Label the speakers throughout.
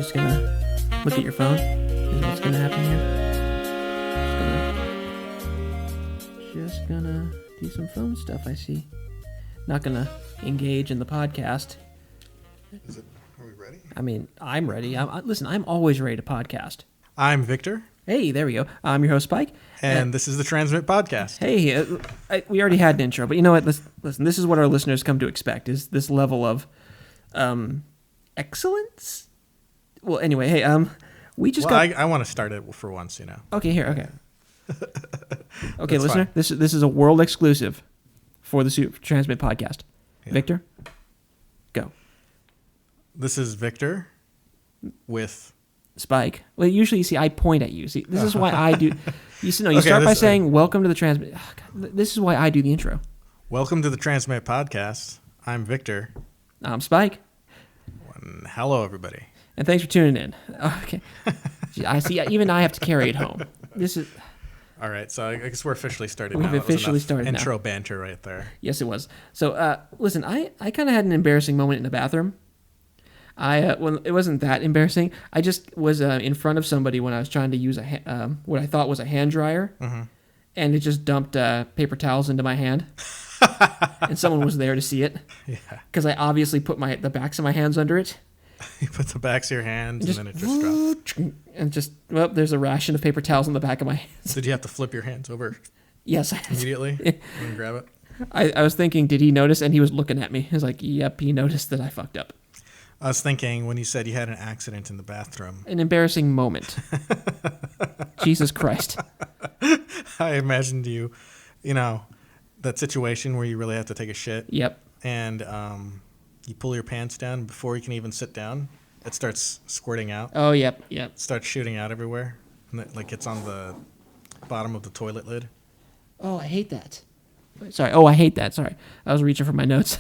Speaker 1: just gonna look at your phone. Is what's gonna happen here. Just gonna do some phone stuff, I see. Not gonna engage in the podcast.
Speaker 2: Are we ready?
Speaker 1: I mean, I'm ready. Listen, I'm always ready to podcast.
Speaker 2: I'm Victor.
Speaker 1: Hey, there we go. I'm your host, Spike.
Speaker 2: And this is the Transmit Podcast.
Speaker 1: Hey, we already had an intro, but you know what? Listen, this is what our listeners come to expect, is this level of excellence? Well, anyway, hey, we just got...
Speaker 2: I want to start it for once, you know.
Speaker 1: Okay, here, okay. Okay,
Speaker 2: That's
Speaker 1: listener,
Speaker 2: fine.
Speaker 1: this is a world exclusive for the Super Transmit Podcast.
Speaker 2: Yeah.
Speaker 1: Victor, go.
Speaker 2: This is Victor with...
Speaker 1: Spike. Well, usually, you see, I point at you. See, this is why I do... You see, no, you
Speaker 2: Okay,
Speaker 1: start by saying, welcome to the Transmit... Oh, God, this is why I do the intro.
Speaker 2: Welcome to the Transmit Podcast. I'm Victor.
Speaker 1: I'm Spike.
Speaker 2: And hello, everybody.
Speaker 1: And thanks for tuning in. Okay. I see, even I have to carry it home. This is...
Speaker 2: All right, so I guess we're officially started
Speaker 1: We've
Speaker 2: now. That was
Speaker 1: officially
Speaker 2: enough
Speaker 1: started now.
Speaker 2: intro banter right there.
Speaker 1: Yes, it was. So, listen, I kind of had an embarrassing moment in the bathroom. Well, it wasn't that embarrassing. I just was in front of somebody when I was trying to use what I thought was a hand dryer, and it just dumped paper towels into my hand, and someone was there to see it.
Speaker 2: Yeah.
Speaker 1: Because I obviously put the backs of my hands under it.
Speaker 2: You put the backs of your hands and then it just drops.
Speaker 1: And just, well, there's a ration of paper towels on the back of my hands.
Speaker 2: Did you have to flip your hands over
Speaker 1: Yes.
Speaker 2: immediately and grab it?
Speaker 1: I was thinking, did he notice? And he was looking at me. He was like, yep, he noticed that I fucked up.
Speaker 2: I was thinking when you said you had an accident in the bathroom.
Speaker 1: An embarrassing moment. Jesus Christ.
Speaker 2: I imagined you know, that situation where you really have to take a shit.
Speaker 1: Yep.
Speaker 2: And you pull your pants down before you can even sit down. It starts squirting out.
Speaker 1: Oh, yep.
Speaker 2: It starts shooting out everywhere. And it, like, it's on the bottom of the toilet lid.
Speaker 1: Oh, I hate that. Sorry. Oh, I hate that. Sorry. I was reaching for my notes.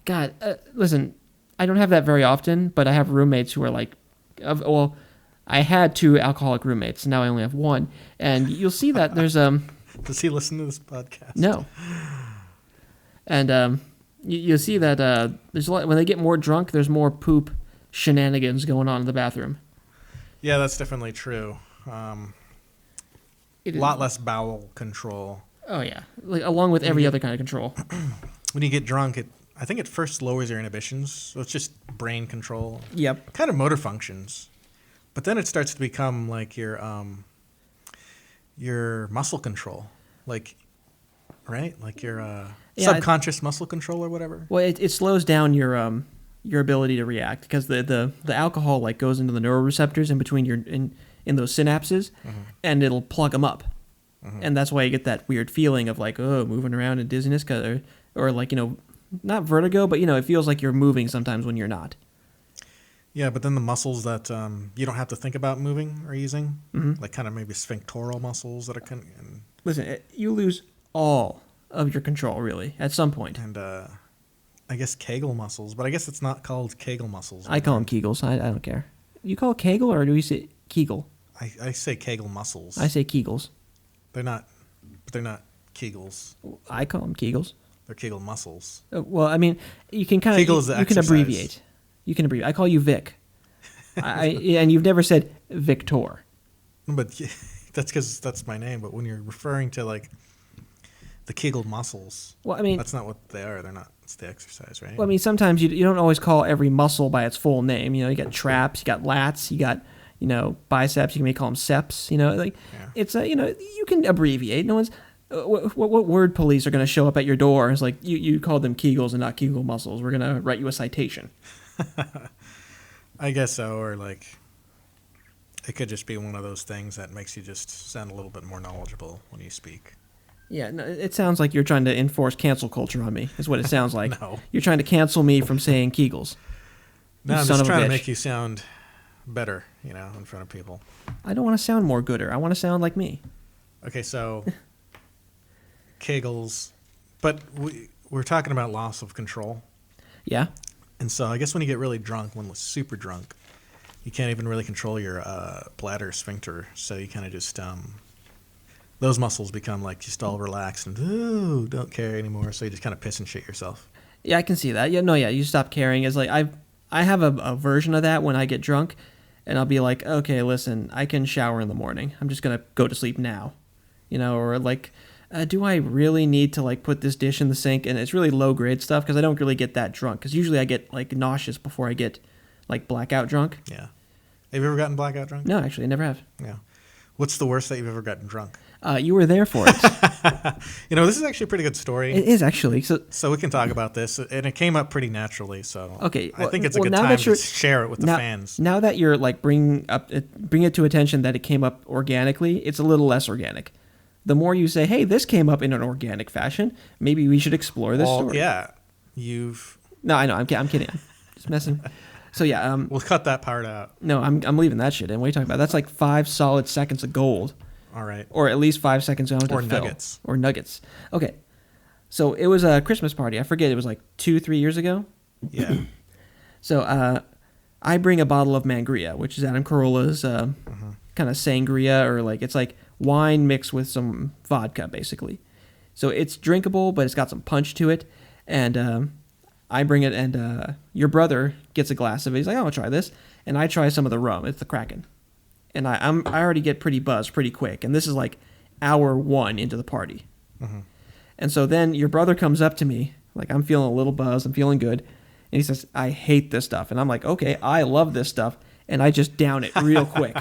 Speaker 1: God, listen, I don't have that very often, but I have roommates who are like, I had 2 alcoholic roommates. Now I only have 1. And you'll see that there's...
Speaker 2: Does he listen to this podcast?
Speaker 1: No. And you'll see that there's a lot, when they get more drunk, there's more poop shenanigans going on in the bathroom.
Speaker 2: Yeah, that's definitely true. A lot less bowel control.
Speaker 1: Oh, yeah. Like, along with every other kind of control.
Speaker 2: When you get drunk, I think it first lowers your inhibitions. So it's just brain control.
Speaker 1: Yep.
Speaker 2: Kind of motor functions. But then it starts to become like your muscle control. Like, right? Like your subconscious muscle control or whatever.
Speaker 1: Well, it slows down your ability to react because the alcohol like goes into the neuroreceptors in between in those synapses, and it'll plug them up, and that's why you get that weird feeling of like moving around and dizziness, or like not vertigo, but it feels like you're moving sometimes when you're not.
Speaker 2: Yeah, but then the muscles that you don't have to think about moving or using, like kind of maybe sphinctoral muscles that are
Speaker 1: Listen, you lose all of your control really at some point.
Speaker 2: And I guess Kegel muscles, but I guess it's not called Kegel muscles.
Speaker 1: I call them Kegels. I don't care. You call it Kegel or do you say Kegel?
Speaker 2: I say Kegel muscles.
Speaker 1: I say Kegels.
Speaker 2: They're not Kegels.
Speaker 1: I call them Kegels.
Speaker 2: They're Kegel muscles.
Speaker 1: Well, I mean, you can kind of
Speaker 2: Kegel is the
Speaker 1: you can
Speaker 2: exercise.
Speaker 1: abbreviate. You can abbreviate. I call you Vic. And you've never said Victor.
Speaker 2: But that's because that's my name. But when you're referring to like the Kegel muscles,
Speaker 1: Well, I mean,
Speaker 2: that's not what they are. They're not. It's the exercise, right?
Speaker 1: well, I mean, sometimes you don't always call every muscle by its full name. You got traps, you got lats, you got biceps. You can maybe call them seps. It's you can abbreviate. No one's what word police are going to show up at your door? It's like you called them Kegels and not Kegel muscles. We're going to write you a citation.
Speaker 2: I guess so, or like it could just be one of those things that makes you just sound a little bit more knowledgeable when you speak.
Speaker 1: Yeah, no, it sounds like you're trying to enforce cancel culture on me, is what it sounds like.
Speaker 2: No.
Speaker 1: You're trying to cancel me from saying Kegels.
Speaker 2: No, I'm
Speaker 1: son
Speaker 2: just
Speaker 1: of a
Speaker 2: trying to
Speaker 1: bitch.
Speaker 2: make you sound better, in front of people.
Speaker 1: I don't want to sound more gooder. I want to sound like me.
Speaker 2: Okay, so Kegels, but we're talking about loss of control.
Speaker 1: Yeah?
Speaker 2: And so I guess when you get really drunk, when we're super drunk, you can't even really control your bladder sphincter. So you kind of just those muscles become like just all relaxed and don't care anymore. So you just kind of piss and shit yourself.
Speaker 1: Yeah, I can see that. Yeah, you stop caring. It's like I have a version of that when I get drunk, and I'll be like, okay, listen, I can shower in the morning. I'm just gonna go to sleep now, or like, do I really need to like put this dish in the sink? And it's really low grade stuff because I don't really get that drunk. Because usually I get like nauseous before I get like blackout drunk.
Speaker 2: Yeah. Have you ever gotten blackout drunk?
Speaker 1: No, actually, I never have.
Speaker 2: Yeah. What's the worst that you've ever gotten drunk?
Speaker 1: You were there for it.
Speaker 2: This is actually a pretty good story.
Speaker 1: It is actually.
Speaker 2: So we can talk about this, and it came up pretty naturally. So
Speaker 1: okay,
Speaker 2: I think it's a good time to share it with the fans.
Speaker 1: Now that you're like bring it to attention that it came up organically, it's a little less organic. The more you say, "Hey, this came up in an organic fashion," maybe we should explore this story.
Speaker 2: Yeah,
Speaker 1: No, I know. I'm kidding. I'm just messing. So yeah,
Speaker 2: we'll cut that part out.
Speaker 1: No, I'm leaving that shit in. What are you talking about? That's like 5 solid seconds of gold.
Speaker 2: All right.
Speaker 1: Or at least 5 seconds to fill.
Speaker 2: Nuggets.
Speaker 1: Or nuggets. Okay. So it was a Christmas party. I forget. It was like 2-3 years ago.
Speaker 2: Yeah.
Speaker 1: So I bring a bottle of Mangria, which is Adam Carolla's kind of sangria, or like it's like wine mixed with some vodka, basically. So it's drinkable, but it's got some punch to it. And I bring it, and your brother gets a glass of it. He's like, "Oh, I'll try this," and I try some of the rum. It's the Kraken, and I already get pretty buzzed pretty quick. And this is like hour 1 into the party, and so then your brother comes up to me, like I'm feeling a little buzzed, I'm feeling good, and he says, "I hate this stuff," and I'm like, "Okay, I love this stuff," and I just down it real quick.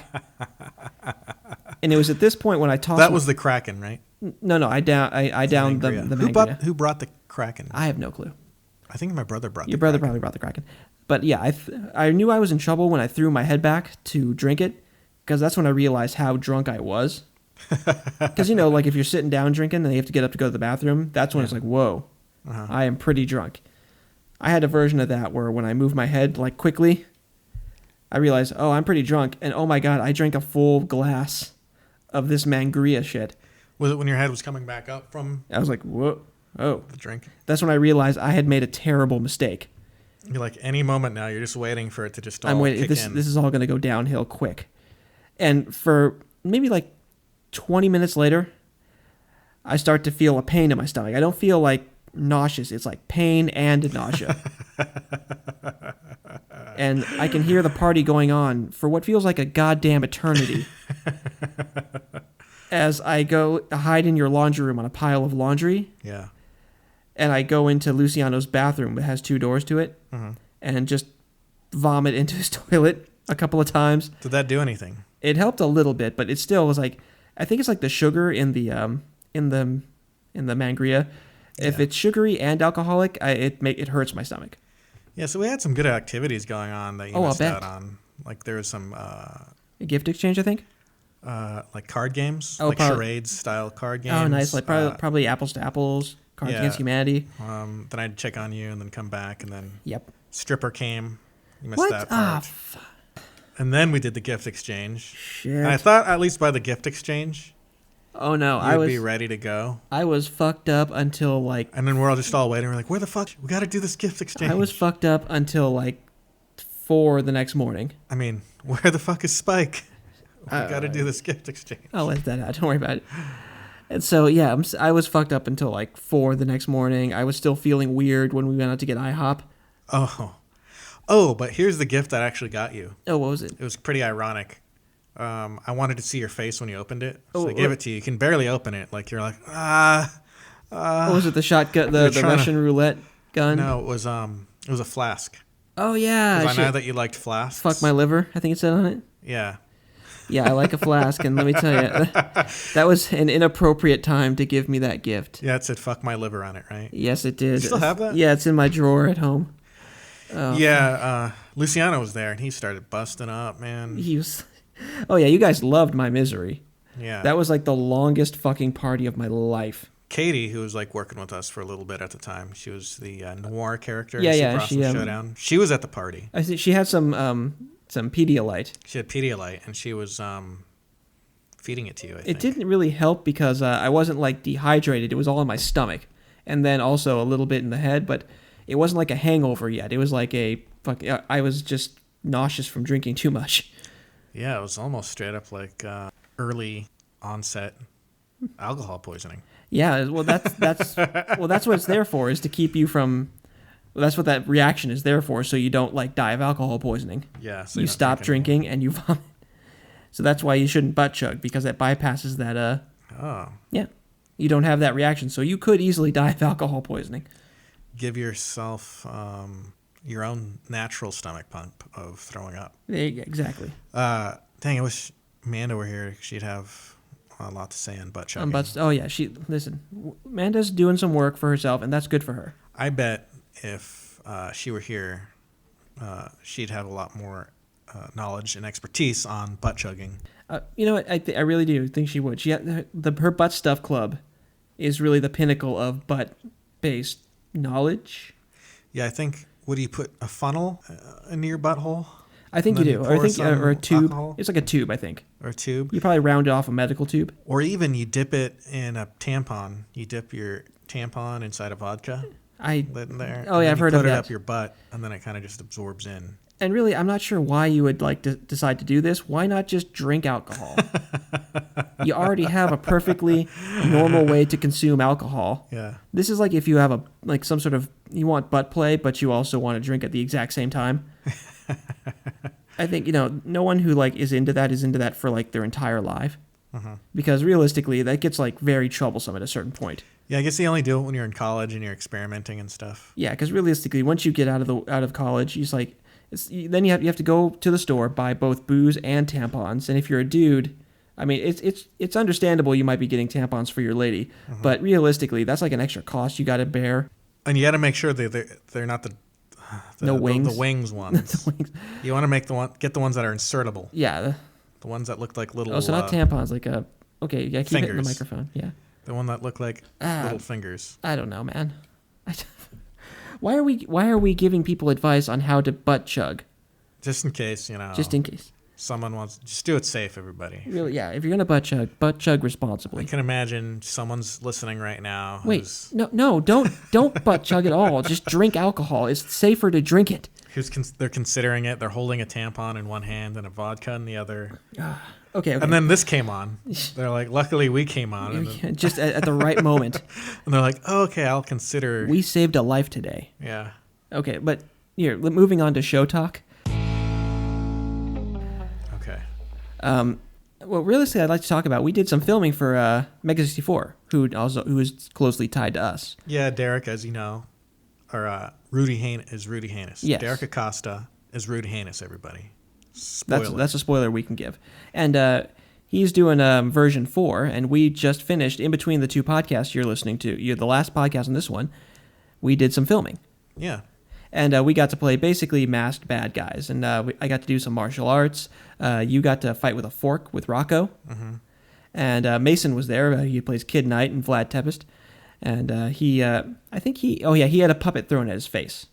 Speaker 1: And it was at this point when I tossed.
Speaker 2: That was the Kraken, right?
Speaker 1: No, I downed the Mangria.
Speaker 2: Who brought the Kraken?
Speaker 1: I have no clue.
Speaker 2: I think my brother brought.
Speaker 1: Your brother probably brought the Kraken, but yeah, I knew I was in trouble when I threw my head back to drink it, because that's when I realized how drunk I was. Because like if you're sitting down drinking and you have to get up to go to the bathroom, that's when it's like, whoa, I am pretty drunk. I had a version of that where when I moved my head like quickly, I realized, oh, I'm pretty drunk, and oh my god, I drank a full glass of this Mangria shit.
Speaker 2: Was it when your head was coming back up from?
Speaker 1: I was like, whoa. Oh,
Speaker 2: the drink.
Speaker 1: That's when I realized I had made a terrible mistake.
Speaker 2: You're like, any moment now, you're just waiting for it to just all
Speaker 1: I'm waiting.
Speaker 2: Kick in.
Speaker 1: This is all going to go downhill quick. And for maybe like 20 minutes later, I start to feel a pain in my stomach. I don't feel like nauseous. It's like pain and nausea. And I can hear the party going on for what feels like a goddamn eternity. As I go hide in your laundry room on a pile of laundry.
Speaker 2: Yeah.
Speaker 1: And I go into Luciano's bathroom that has 2 doors to it, and just vomit into his toilet a couple of times.
Speaker 2: Did that do anything?
Speaker 1: It helped a little bit, but it still was like, I think it's like the sugar in the Mangria. If it's sugary and alcoholic, it hurts my stomach.
Speaker 2: Yeah, so we had some good activities going on that you missed out on. Like there was some
Speaker 1: a gift exchange, I think.
Speaker 2: Like card games, like charades style card games.
Speaker 1: Oh, nice! Like probably apples to apples. Cards Against Humanity.
Speaker 2: Then I'd check on you and then come back, and then stripper came. You missed that part. And then we did the gift exchange.
Speaker 1: Shit.
Speaker 2: And I thought at least by the gift exchange,
Speaker 1: oh no,
Speaker 2: I would be ready to go.
Speaker 1: I was fucked up until like.
Speaker 2: And then we're all just all waiting. We're like, where the fuck? We got to do this gift exchange.
Speaker 1: I was fucked up until like 4 the next morning.
Speaker 2: I mean, where the fuck is Spike? We got to do this gift exchange.
Speaker 1: I'll let that out. Don't worry about it. And so, yeah, I was fucked up until like 4 the next morning. I was still feeling weird when we went out to get IHOP.
Speaker 2: Oh, but here's the gift that actually got you.
Speaker 1: Oh, what was it?
Speaker 2: It was pretty ironic. I wanted to see your face when you opened it, so I gave it to you. You can barely open it. Like, you're like,
Speaker 1: What was it, the shotgun, the Russian roulette gun?
Speaker 2: No, it was a flask.
Speaker 1: Oh, yeah.
Speaker 2: I know that you liked flasks.
Speaker 1: Fuck my liver, I think it said on it.
Speaker 2: Yeah.
Speaker 1: Yeah, I like a flask, and let me tell you, that was an inappropriate time to give me that gift.
Speaker 2: Yeah, it said "fuck my liver" on it, right?
Speaker 1: Yes, it did.
Speaker 2: You still have that?
Speaker 1: Yeah, it's in my drawer at home.
Speaker 2: Luciano was there, and he started busting up, man.
Speaker 1: He was. Oh yeah, you guys loved my misery.
Speaker 2: Yeah,
Speaker 1: that was like the longest fucking party of my life.
Speaker 2: Katie, who was like working with us for a little bit at the time, she was the noir character.
Speaker 1: Yeah,
Speaker 2: in Super Awesome Showdown. She was at the party.
Speaker 1: I think she had some Pedialyte.
Speaker 2: She had Pedialyte, and she was feeding it to you, I think.
Speaker 1: It didn't really help because I wasn't like dehydrated. It was all in my stomach, and then also a little bit in the head. But it wasn't like a hangover yet. It was like I was just nauseous from drinking too much.
Speaker 2: Yeah, it was almost straight up like early onset alcohol poisoning.
Speaker 1: Yeah, well that's what it's there for, is to keep you from Well, that's what that reaction is there for, so you don't like die of alcohol poisoning.
Speaker 2: Yeah. So
Speaker 1: You
Speaker 2: don't
Speaker 1: stop
Speaker 2: drink
Speaker 1: drinking and you vomit. So that's why you shouldn't butt chug, because that bypasses that.
Speaker 2: Oh.
Speaker 1: Yeah, you don't have that reaction, so you could easily die of alcohol poisoning.
Speaker 2: Give yourself your own natural stomach pump of throwing up.
Speaker 1: Exactly.
Speaker 2: Dang, I wish Amanda were here. She'd have a lot to say on butt chugging.
Speaker 1: Oh yeah, listen. Amanda's doing some work for herself, and that's good for her.
Speaker 2: I bet if she were here, she'd have a lot more knowledge and expertise on butt chugging.
Speaker 1: You know what? I really do think she would. Her butt stuff club is really the pinnacle of butt-based knowledge.
Speaker 2: Yeah, I think. What do you put a funnel into your butthole?
Speaker 1: I think you do, or a tube.
Speaker 2: Alcohol?
Speaker 1: It's like a tube, I think.
Speaker 2: Or a tube.
Speaker 1: You probably round it off a medical tube.
Speaker 2: Or even you dip it in a tampon. You dip your tampon inside a vodka. Lit in there.
Speaker 1: Oh yeah, I've heard of that.
Speaker 2: Put it up your butt, and then it kind of just absorbs in.
Speaker 1: And really, I'm not sure why you would like to decide to do this. Why not just drink alcohol? You already have a perfectly normal way to consume alcohol.
Speaker 2: Yeah.
Speaker 1: This is like if you have some sort of, you want butt play, but you also want to drink at the exact same time. I think, no one who is into that for their entire life. Because realistically, that gets very troublesome at a certain point.
Speaker 2: Yeah, I guess you only do it when you're in college and you're experimenting and stuff.
Speaker 1: Yeah, because realistically, once you get out of college, you then you have to go to the store, buy both booze and tampons. And if you're a dude, I mean, it's understandable you might be getting tampons for your lady, but realistically, that's like an extra cost you got to bear.
Speaker 2: And you got to make sure they're not the
Speaker 1: wings.
Speaker 2: The wings ones.
Speaker 1: The wings.
Speaker 2: You want to get the ones that are insertable.
Speaker 1: Yeah.
Speaker 2: The ones that look like little.
Speaker 1: Oh, so not tampons, okay, yeah, keep
Speaker 2: fingers.
Speaker 1: it in the microphone. Yeah.
Speaker 2: The one that look like little fingers.
Speaker 1: I don't know, man. Why are we giving people advice on how to butt chug?
Speaker 2: Just in case,
Speaker 1: Just in case.
Speaker 2: Someone wants. Just do it safe, everybody.
Speaker 1: Really, yeah. If you're gonna butt chug responsibly.
Speaker 2: I can imagine someone's listening right now.
Speaker 1: Wait, no, don't butt chug at all. Just drink alcohol. It's safer to drink it.
Speaker 2: They're considering it. They're holding a tampon in one hand and a vodka in the other.
Speaker 1: Okay.
Speaker 2: And then this came on. They're like, luckily we came on.
Speaker 1: Just at the right moment.
Speaker 2: And they're like, oh, okay, I'll consider.
Speaker 1: We saved a life today.
Speaker 2: Yeah.
Speaker 1: Okay, but here, moving on to show talk.
Speaker 2: Okay.
Speaker 1: Well, realistically, I'd like to talk about, we did some filming for Mega 64, who is closely tied to us.
Speaker 2: Yeah, Derek, as you know, or Rudy Hanus.
Speaker 1: Yes.
Speaker 2: Derek Acosta is Rudy Hanus, everybody. Spoiler.
Speaker 1: That's a spoiler we can give. And he's doing version 4, and we just finished, in between the two podcasts you're listening to, the last podcast and this one, we did some filming.
Speaker 2: Yeah.
Speaker 1: And we got to play basically masked bad guys. And I got to do some martial arts. You got to fight with a fork with Rocco. Mm-hmm. And Mason was there. He plays Kid Knight and Vlad Tepest. And he had a puppet thrown at his face.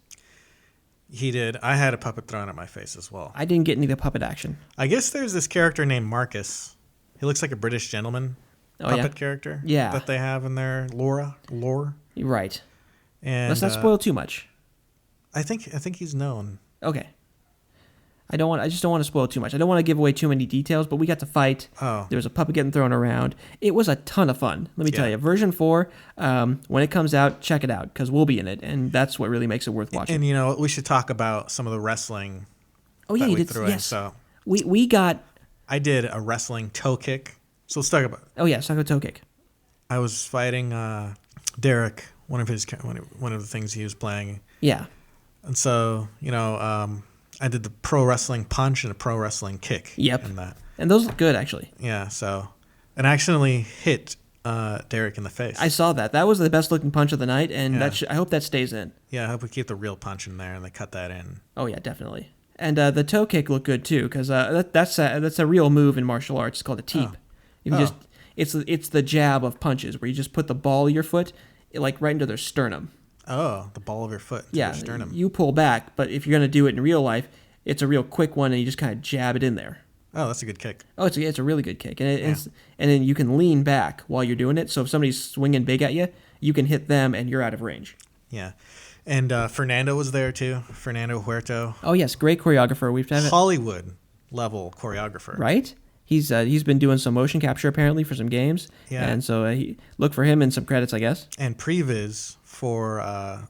Speaker 2: He did. I had a puppet thrown at my face as well.
Speaker 1: I didn't get any of the puppet action.
Speaker 2: I guess there's this character named Marcus. He looks like a British gentleman puppet character.
Speaker 1: Yeah.
Speaker 2: That they have in their lore.
Speaker 1: Right.
Speaker 2: And
Speaker 1: let's not spoil too much.
Speaker 2: I think he's known.
Speaker 1: Okay. I just don't want to spoil too much. I don't want to give away too many details, but we got to fight.
Speaker 2: Oh.
Speaker 1: There was a puppet getting thrown around. It was a ton of fun. Let me tell you. Version 4, when it comes out, check it out, because we'll be in it, and that's what really makes it worth watching.
Speaker 2: And, we should talk about some of the wrestling that we threw in. So
Speaker 1: we got...
Speaker 2: I did a wrestling toe kick. So let's talk about it.
Speaker 1: Oh, yeah, let's talk about toe kick.
Speaker 2: I was fighting Derek, one of the things he was playing.
Speaker 1: Yeah.
Speaker 2: And so, I did the pro wrestling punch and a pro wrestling kick.
Speaker 1: Yep.
Speaker 2: In that.
Speaker 1: And those look good, actually.
Speaker 2: Yeah, so... And I accidentally hit Derek in the face.
Speaker 1: I saw that. That was the best looking punch of the night, and I hope that stays in.
Speaker 2: Yeah, I hope we keep the real punch in there and they cut that in.
Speaker 1: Oh, yeah, definitely. And the toe kick looked good, too, because that's a real move in martial arts. It's called a teep. It's the jab of punches, where you just put the ball of your foot right into their sternum.
Speaker 2: Oh, the ball of your foot.
Speaker 1: Yeah,
Speaker 2: your sternum.
Speaker 1: You pull back, but if you're going to do it in real life, it's a real quick one, and you just kind of jab it in there.
Speaker 2: Oh, that's a good kick.
Speaker 1: Oh, it's a really good kick. And then you can lean back while you're doing it, so if somebody's swinging big at you, you can hit them, and you're out of range.
Speaker 2: Yeah. And Fernando was there, too. Fernando Huerto.
Speaker 1: Oh, yes, great choreographer. We've had
Speaker 2: Hollywood-level choreographer.
Speaker 1: Right? He's been doing some motion capture apparently for some games.
Speaker 2: Yeah.
Speaker 1: And so look for him in some credits, I guess.
Speaker 2: And previs for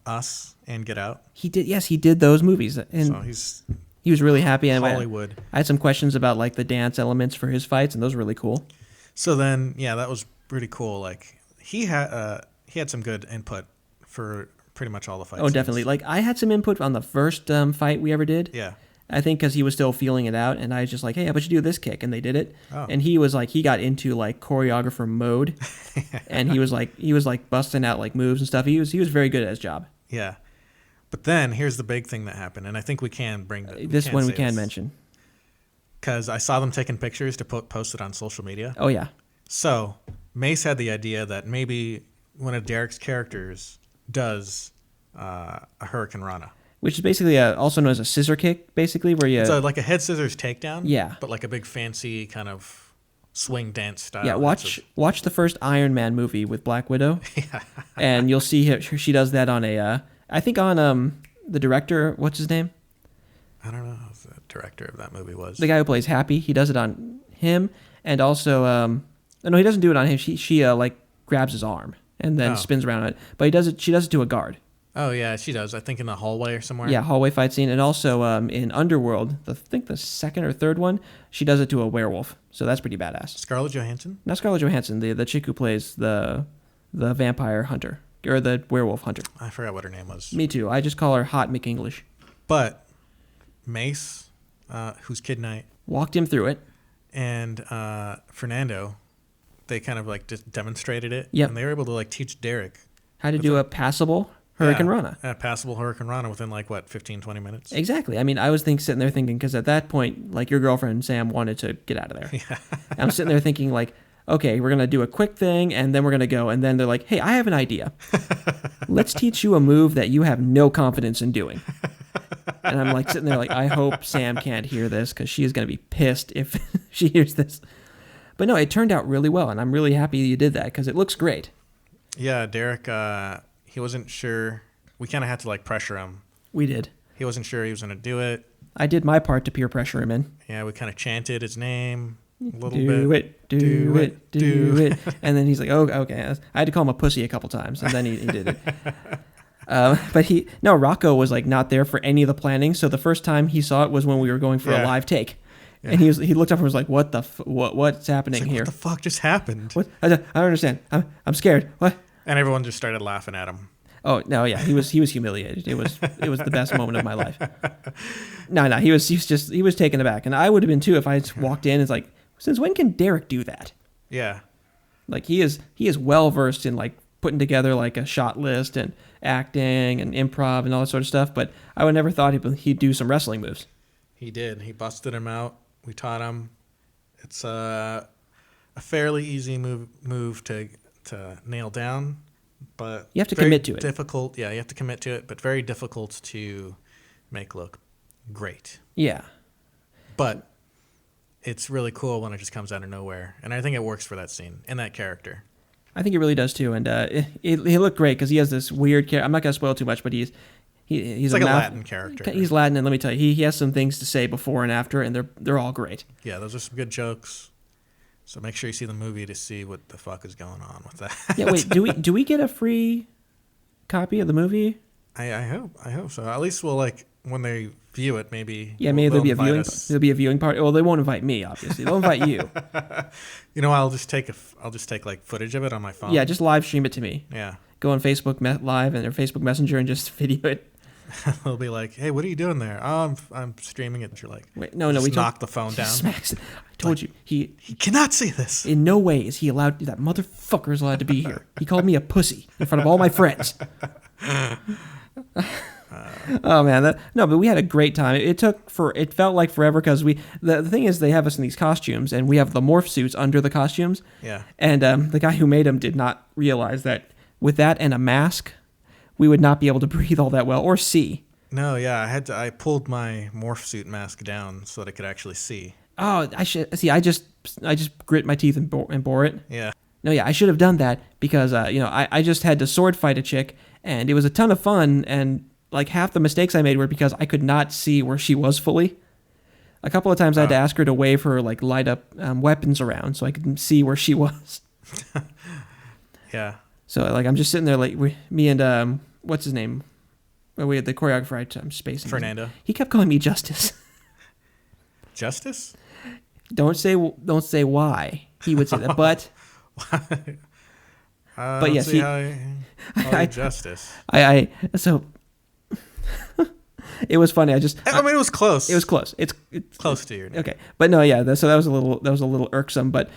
Speaker 2: Us and Get Out.
Speaker 1: He did. Yes, he did those movies. And
Speaker 2: So
Speaker 1: he was really happy. And
Speaker 2: Hollywood.
Speaker 1: I had some questions about like the dance elements for his fights, and those were really cool.
Speaker 2: So then, yeah, that was pretty cool. Like he had some good input for pretty much all the fights.
Speaker 1: Oh, definitely. Like I had some input on the first fight we ever did.
Speaker 2: Yeah.
Speaker 1: I think because he was still feeling it out, and I was just like, "Hey, how about you do this kick?" And they did it,
Speaker 2: Oh.
Speaker 1: and he was like, he got into like choreographer mode, and he was like busting out like moves and stuff. He was very good at his job.
Speaker 2: Yeah. But then here's the big thing that happened, and I think we can bring
Speaker 1: This one we can mention.
Speaker 2: Because I saw them taking pictures to post it on social media.
Speaker 1: Oh yeah,
Speaker 2: So Mace had the idea that maybe one of Derek's characters does a Hurricane Rana.
Speaker 1: which is basically also known as a scissor kick, basically where you
Speaker 2: It's like a head scissors takedown.
Speaker 1: Yeah.
Speaker 2: But like a big fancy kind of swing dance style.
Speaker 1: yeah watch the first Iron Man movie with Black Widow, and you'll see she does that on I think on the director, what's his name?
Speaker 2: I don't know who the director of that movie was.
Speaker 1: The guy who plays Happy. He does it on him, and also no, he doesn't do it on him. She like grabs his arm and then spins around it, but she does it to a guard.
Speaker 2: Oh, yeah, she does. I think in the hallway or somewhere.
Speaker 1: Yeah, hallway fight scene. And also in Underworld, I think the second or third one, she does it to a werewolf. So that's pretty badass.
Speaker 2: Scarlett Johansson?
Speaker 1: Not Scarlett Johansson, the chick who plays the vampire hunter, or the werewolf hunter.
Speaker 2: I forgot what her name was.
Speaker 1: Me too. I just call her Hot McEnglish.
Speaker 2: But Mace, who's Kid Knight,
Speaker 1: Walked him through it.
Speaker 2: and Fernando, they kind of like just demonstrated it.
Speaker 1: Yep.
Speaker 2: And they were able to like teach Derek
Speaker 1: How to do a passable Hurricane Rana.
Speaker 2: A passable Hurricane Rana within like, 15, 20 minutes?
Speaker 1: Exactly. I mean, I was sitting there thinking, because at that point, like your girlfriend, Sam, wanted to get out of there.
Speaker 2: Yeah.
Speaker 1: I'm sitting there thinking like, okay, we're going to do a quick thing, and then we're going to go. And then they're like, hey, I have an idea. Let's teach you a move that you have no confidence in doing. And I'm like sitting there like, I hope Sam can't hear this, because she is going to be pissed if she hears this. But no, it turned out really well, and I'm really happy you did that, because it looks great.
Speaker 2: Yeah, Derek, he wasn't sure. We kind of had to like pressure him.
Speaker 1: We did.
Speaker 2: He wasn't sure he was going to do it.
Speaker 1: I did my part to peer pressure him in.
Speaker 2: Yeah, we kind of chanted his name a little
Speaker 1: Do
Speaker 2: bit.
Speaker 1: do it. And then he's like, oh, okay. I had to call him a pussy a couple times, and then he did it. But Rocco was like not there for any of the planning. So the first time he saw it was when we were going for a live take. Yeah. And he looked up and was like, "What what's happening here?
Speaker 2: What the fuck just happened?"
Speaker 1: What? I don't understand. I'm scared. What?
Speaker 2: And everyone just started laughing at him.
Speaker 1: Oh no, yeah, he was humiliated. It was the best moment of my life. No, he was taken aback, and I would have been too if I just walked in and it's like, since when can Derek do that?
Speaker 2: Yeah,
Speaker 1: like he is well versed in like putting together like a shot list and acting and improv and all that sort of stuff. But I would never thought he'd do some wrestling moves.
Speaker 2: He did. He busted him out. We taught him. It's a fairly easy move to nail down, but
Speaker 1: you have to commit to it.
Speaker 2: Difficult. Yeah, you have to commit to it, but very difficult to make look great.
Speaker 1: Yeah. But
Speaker 2: it's really cool when it just comes out of nowhere, and I think it works for that scene and that character.
Speaker 1: I think it really does too, and he looked great because he has this weird character. I'm not gonna spoil too much, but he's
Speaker 2: like a Latin character.
Speaker 1: He's Latin, and let me tell you, he has some things to say before and after, and they're all great.
Speaker 2: Yeah, those are some good jokes. So make sure you see the movie to see what the fuck is going on with that.
Speaker 1: Yeah, wait, do we get a free copy of the movie?
Speaker 2: I hope so. At least we'll like when they view it, maybe.
Speaker 1: Yeah, maybe there'll be a viewing party. Well, they won't invite me, obviously. They'll invite you.
Speaker 2: You know, I'll just take like footage of it on my phone.
Speaker 1: Yeah, just live stream it to me.
Speaker 2: Yeah.
Speaker 1: Go on Facebook Live and or Facebook Messenger and just video it.
Speaker 2: They'll be like, "Hey, what are you doing there?" "Oh, I'm streaming it." And you're like,
Speaker 1: "Wait, no, we
Speaker 2: knock the phone down."
Speaker 1: Smacks it. I told you he
Speaker 2: cannot see this.
Speaker 1: In no way is he allowed. That motherfucker is allowed to be here. He called me a pussy in front of all my friends. Oh man, but we had a great time. It felt like forever because the thing is they have us in these costumes and we have the morph suits under the costumes.
Speaker 2: Yeah.
Speaker 1: And the guy who made them did not realize that with that and a mask, we would not be able to breathe all that well or see.
Speaker 2: No, yeah, I pulled my morph suit mask down so that I could actually see.
Speaker 1: Oh, I should see. I just grit my teeth and bore it.
Speaker 2: Yeah.
Speaker 1: No, yeah, I should have done that because I just had to sword fight a chick and it was a ton of fun and like half the mistakes I made were because I could not see where she was fully. A couple of times I had to ask her to wave her like light up weapons around so I could see where she was.
Speaker 2: Yeah.
Speaker 1: So like I'm just sitting there like me and what's his name? Well, we had the choreographer. I'm spacing.
Speaker 2: Fernando.
Speaker 1: He kept calling me Justice.
Speaker 2: Justice?
Speaker 1: Don't say why he would say that, but
Speaker 2: but yes, Justice.
Speaker 1: So it was funny.
Speaker 2: I mean, it was close.
Speaker 1: It was close. It's
Speaker 2: close to your name.
Speaker 1: Okay, but no, yeah. So that was a little irksome. But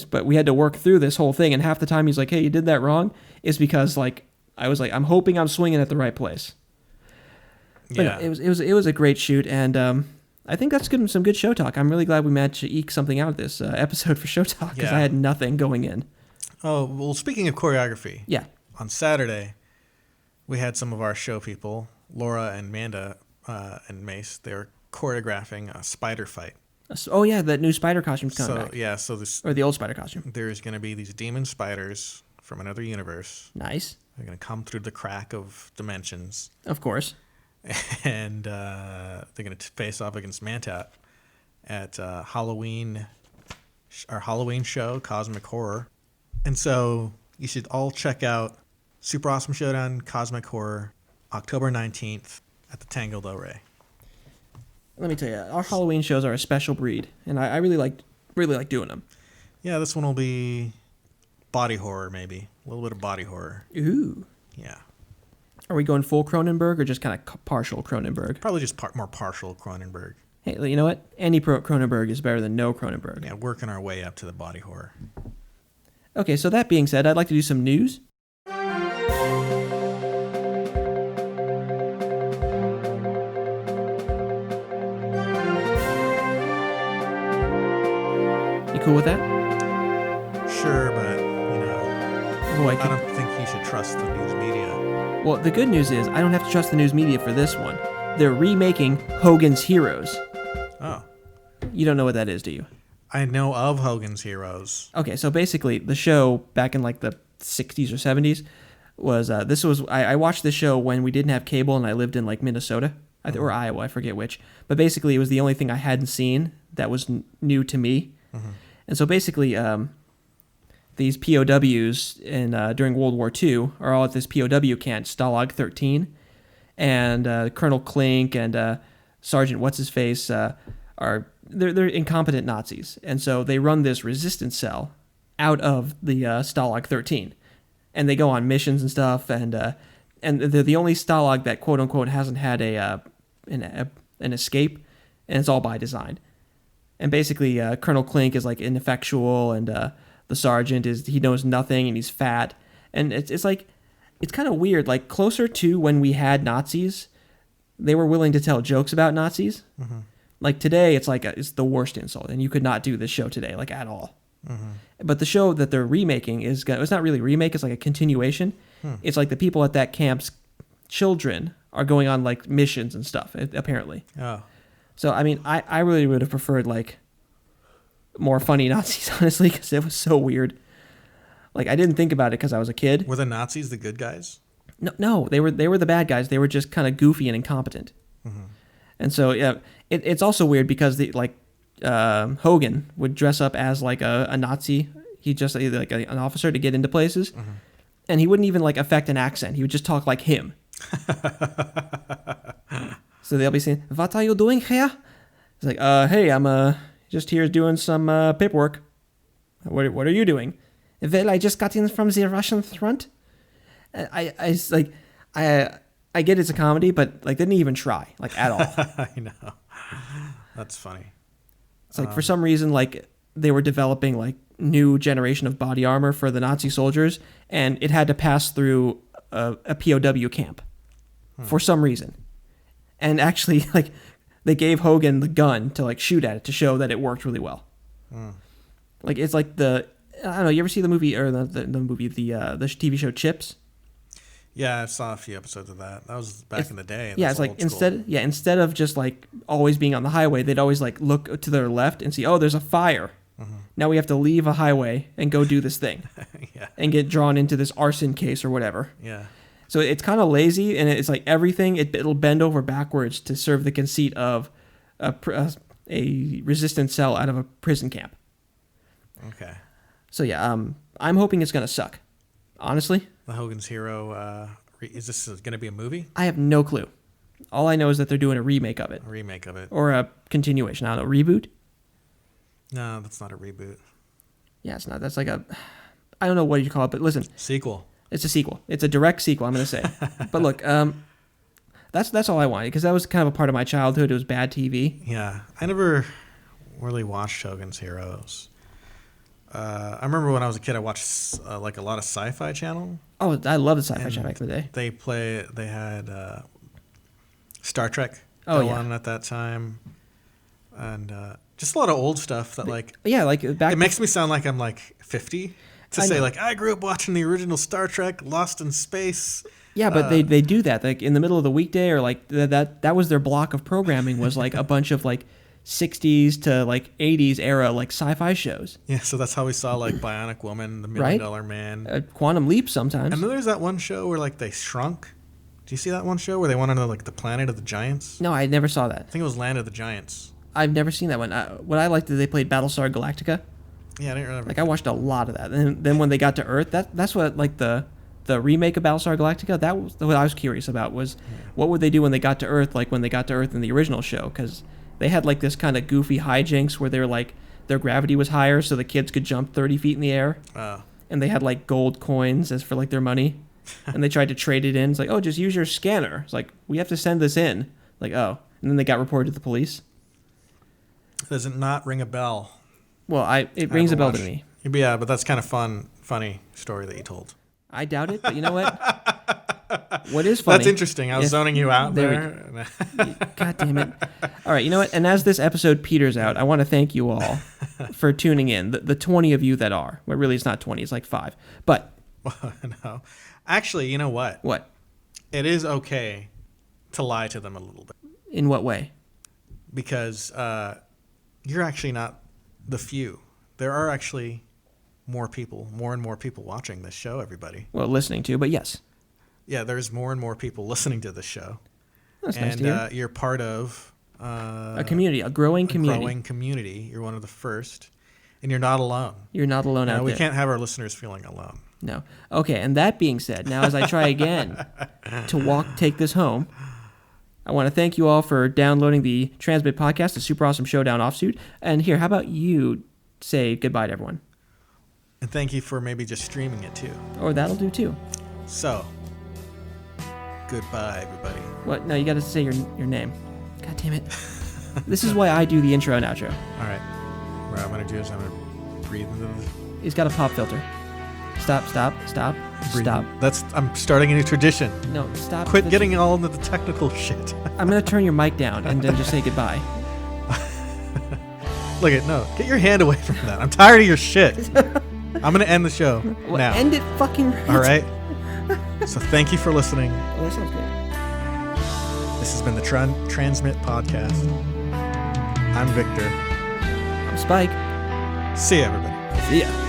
Speaker 1: but we had to work through this whole thing, and half the time he's like, "Hey, you did that wrong," is because like I was like, "I'm hoping I'm swinging at the right place." But
Speaker 2: Yeah,
Speaker 1: no, it was a great shoot, and I think that's some good show talk. I'm really glad we managed to eke something out of this episode for show talk because I had nothing going in.
Speaker 2: Oh well, speaking of choreography,
Speaker 1: yeah,
Speaker 2: on Saturday we had some of our show people, Laura and Amanda and Mace. They were choreographing a spider fight.
Speaker 1: Oh yeah, that new spider costume's coming back.
Speaker 2: Yeah, so this
Speaker 1: or the old spider costume.
Speaker 2: There's going to be these demon spiders from another universe.
Speaker 1: Nice.
Speaker 2: They're going to come through the crack of dimensions.
Speaker 1: Of course.
Speaker 2: And they're going to face off against Mantat at Halloween show, Cosmic Horror. And so you should all check out Super Awesome Showdown, Cosmic Horror, October 19th at the Tango Del Rey.
Speaker 1: Let me tell you, our Halloween shows are a special breed, and I really like doing them.
Speaker 2: Yeah, this one will be body horror, maybe. A little bit of body horror.
Speaker 1: Ooh.
Speaker 2: Yeah.
Speaker 1: Are we going full Cronenberg or just kind of partial Cronenberg?
Speaker 2: Probably just more partial Cronenberg.
Speaker 1: Hey, you know what? Any Cronenberg is better than no Cronenberg.
Speaker 2: Yeah, working our way up to the body horror.
Speaker 1: Okay, so that being said, I'd like to do some news. You cool with that?
Speaker 2: Sure, but,
Speaker 1: Boy,
Speaker 2: I don't think you should trust the news media.
Speaker 1: Well, the good news is I don't have to trust the news media for this one. They're remaking Hogan's Heroes.
Speaker 2: Oh.
Speaker 1: You don't know what that is, do you?
Speaker 2: I know of Hogan's Heroes.
Speaker 1: Okay, so basically the show back in like the 60s or 70s was I watched this show when we didn't have cable and I lived in like Minnesota or Iowa, I forget which. But basically it was the only thing I hadn't seen that was new to me. Mm-hmm. And so basically these POWs during World War II are all at this POW camp, Stalag 13, and Colonel Klink and Sergeant What's-His-Face they're incompetent Nazis, and so they run this resistance cell out of the Stalag 13, and they go on missions and stuff, and they're the only Stalag that quote unquote hasn't had an escape, and it's all by design. And basically, Colonel Klink is like ineffectual, and the sergeant he knows nothing, and he's fat, and it's kind of weird. Like closer to when we had Nazis, they were willing to tell jokes about Nazis. Mm-hmm. Like today, it's it's the worst insult, and you could not do this show today, like at all. Mm-hmm. But the show that they're remaking it's not really a remake; it's like a continuation. It's like the people at that camp's children are going on like missions and stuff. Apparently. Oh. So I mean, I really would have preferred like more funny Nazis, honestly, because it was so weird. Like I didn't think about it because I was a kid.
Speaker 2: Were the Nazis the good guys?
Speaker 1: No, they were the bad guys. They were just kind of goofy and incompetent. Mm-hmm. And so yeah, it's also weird because Hogan would dress up as like a Nazi. He just like an officer to get into places, mm-hmm. and he wouldn't even like affect an accent. He would just talk like him. So they'll be saying, "What are you doing here?" It's like, "Hey, I'm just here doing some paperwork." What are you doing? Well, I just got in from the Russian front. I get it's a comedy, but like they didn't even try, like at all.
Speaker 2: I know. That's funny.
Speaker 1: It's like for some reason, like they were developing like new generation of body armor for the Nazi soldiers, and it had to pass through a POW camp for some reason. And actually, like they gave Hogan the gun to like shoot at it to show that it worked really well. Like it's like I don't know. You ever see the movie or the TV show Chips?
Speaker 2: Yeah, I saw a few episodes of that. That was back in the day.
Speaker 1: Yeah, it's like instead of just like always being on the highway, they'd always like look to their left and see, oh, there's a fire. Mm-hmm. Now we have to leave a highway and go do this thing. Yeah. And get drawn into this arson case or whatever.
Speaker 2: Yeah.
Speaker 1: So it's kind of lazy, and it's like everything, it'll bend over backwards to serve the conceit of a resistance cell out of a prison camp.
Speaker 2: Okay.
Speaker 1: So yeah, I'm hoping it's gonna suck. Honestly,
Speaker 2: The Hogan's Hero. Is this going to be a movie?
Speaker 1: I have no clue. All I know is that they're doing a remake of it.
Speaker 2: A remake of it.
Speaker 1: Or a continuation. I don't know, reboot?
Speaker 2: No, that's not a reboot.
Speaker 1: Yeah, it's not. That's like I don't know what you call it, but listen.
Speaker 2: Sequel.
Speaker 1: It's a sequel. It's a direct sequel, I'm going to say. But look, that's all I wanted, because that was kind of a part of my childhood. It was bad TV.
Speaker 2: Yeah, I never really watched Hogan's Heroes. I remember when I was a kid, I watched like a lot of Sci-Fi Channel.
Speaker 1: Oh, I love the Sci-Fi Channel back in the day.
Speaker 2: They had Star Trek on at that time, and just a lot of old stuff that like
Speaker 1: back.
Speaker 2: It makes me sound like I'm like 50 to say like I grew up watching the original Star Trek, Lost in Space.
Speaker 1: Yeah, but they do that like in the middle of the weekday, or like that was their block of programming, was like a bunch of like 60s to like 80s era like sci-fi shows.
Speaker 2: Yeah, so that's how we saw like Bionic Woman, The $1 Million Man,
Speaker 1: Quantum Leap sometimes.
Speaker 2: And then there's that one show where like they shrunk. Do you see that one show where they went on like the Planet of the Giants?
Speaker 1: No, I never saw that.
Speaker 2: I think it was Land of the Giants.
Speaker 1: I've never seen that one. What I liked is they played Battlestar Galactica.
Speaker 2: Yeah, I didn't remember.
Speaker 1: Like I watched a lot of that. And then when they got to Earth, that's what like the remake of Battlestar Galactica, that was what I was curious about, was what would they do when they got to Earth, like when they got to Earth in the original show, because they had like this kind of goofy hijinks where they're like their gravity was higher so the kids could jump 30 feet in the air. And they had like gold coins as for like their money. And they tried to trade it in. It's like, oh, just use your scanner. It's like, we have to send this in. Like, oh. And then they got reported to the police.
Speaker 2: Does it not ring a bell?
Speaker 1: Well, it rings a bell to me.
Speaker 2: Yeah, but that's kind of funny story that you told.
Speaker 1: I doubt it, but you know what? What is funny?
Speaker 2: That's interesting. I was zoning you out there.
Speaker 1: God damn it. All right, you know what? And as this episode peters out, I want to thank you all for tuning in. The 20 of you that are. Well, really, it's not 20. It's like 5. But.
Speaker 2: No. Actually, you know what?
Speaker 1: What?
Speaker 2: It is okay to lie to them a little bit.
Speaker 1: In what way?
Speaker 2: Because you're actually not the few. There are actually more and more people watching this show, everybody.
Speaker 1: Well, listening to, but yes.
Speaker 2: Yeah, there's more and more people listening to this show.
Speaker 1: That's nice to hear.
Speaker 2: You're part of
Speaker 1: a community, a growing community.
Speaker 2: You're one of the first, and you're not alone.
Speaker 1: You're not alone out there.
Speaker 2: We can't have our listeners feeling alone.
Speaker 1: No. Okay, and that being said, now as I try again to take this home, I want to thank you all for downloading the Transmit podcast, the Super Awesome Showdown offsuit. And here, how about you say goodbye to everyone?
Speaker 2: And thank you for maybe just streaming it too.
Speaker 1: Or that'll do too.
Speaker 2: So, goodbye, everybody.
Speaker 1: What? No, you got to say your name. God damn it. This is why I do the intro and outro.
Speaker 2: All right. What I'm going to do is I'm going to breathe into this.
Speaker 1: He's got a pop filter. Stop.
Speaker 2: Breathe.
Speaker 1: Stop.
Speaker 2: I'm starting a new tradition.
Speaker 1: No, stop.
Speaker 2: Quit getting all into the technical shit.
Speaker 1: I'm going to turn your mic down and then just say goodbye.
Speaker 2: Get your hand away from that. I'm tired of your shit. I'm going to end the show now.
Speaker 1: End it fucking right.
Speaker 2: All right? So thank you for listening.
Speaker 1: Well, that sounds good.
Speaker 2: This has been the Transmit Podcast. I'm Victor.
Speaker 1: I'm Spike.
Speaker 2: See ya, everybody.
Speaker 1: See ya.